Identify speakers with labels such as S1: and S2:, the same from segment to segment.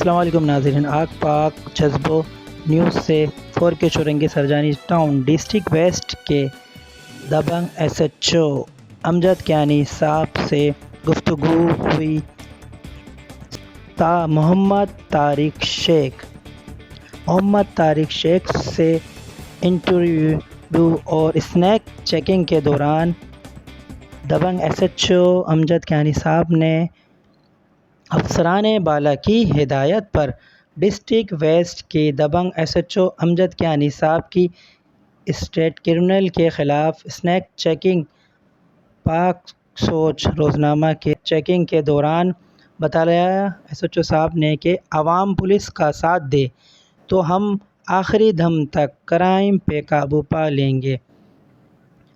S1: السلام علیکم ناظرین، آگ پاک جذبو نیوز سے 4K چورنگی Surjani town district waste کے دبنگ ایس ایچ او امجد کیانی صاحب سے گفتگو ہوئی۔ محمد طارق شیخ سے انٹرویو اور اسنیک چیکنگ کے دوران دبنگ ایس ایچ او امجد کیانی صاحب نے افسران بالا کی ہدایت پر ڈسٹرکٹ ویسٹ کے دبنگ ایس ایچ او امجد کیانی صاحب کی اسٹیٹ کرمنل کے خلاف اسنیک چیکنگ پاک سوچ روزنامہ کے چیکنگ کے دوران بتایا ایس ایچ او صاحب نے کہ عوام پولیس کا ساتھ دے تو ہم آخری دم تک کرائم پہ قابو پا لیں گے۔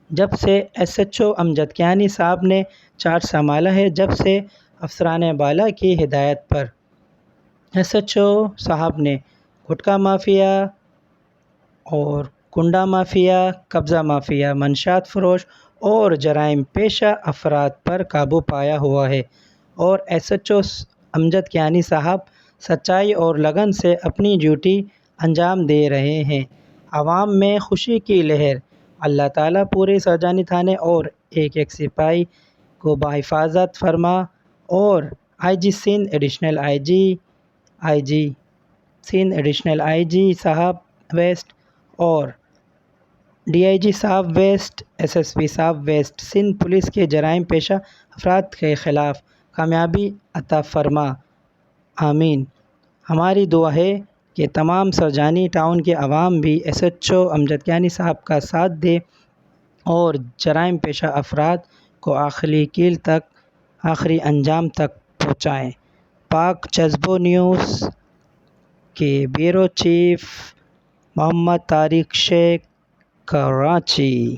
S1: جب سے ایس ایچ او امجد کیانی صاحب نے چارج سنبھالا ہے، جب سے افسران بالا کی ہدایت پر ایس ایچ او صاحب نے گٹکا مافیا اور کنڈا مافیا، قبضہ مافیا، منشیات فروش اور جرائم پیشہ افراد پر قابو پایا ہوا ہے اور ایس ایچ او امجد کیانی صاحب سچائی اور لگن سے اپنی ڈیوٹی انجام دے رہے ہیں۔ عوام میں خوشی کی لہر۔ اللہ تعالیٰ پورے سرجانی تھانے اور ایک ایک سپاہی کو بحفاظت فرما اور I G Sindh, additional I G Sindh, additional I G صاحب ویسٹ اور ڈی آئی جی صاحب ویسٹ، ایس ایس پی صاحب ویسٹ سندھ پولیس کے جرائم پیشہ افراد کے خلاف کامیابی عطا فرما، آمین۔ ہماری دعا ہے کہ تمام سرجانی ٹاؤن کے عوام بھی ایس ایچ او امجد کیانی صاحب کا ساتھ دے اور جرائم پیشہ افراد کو آخری کیل تک، آخری انجام تک پہنچائیں۔ پاک جذبو نیوز کے بیورو چیف محمد طارق شیخ، کراچی۔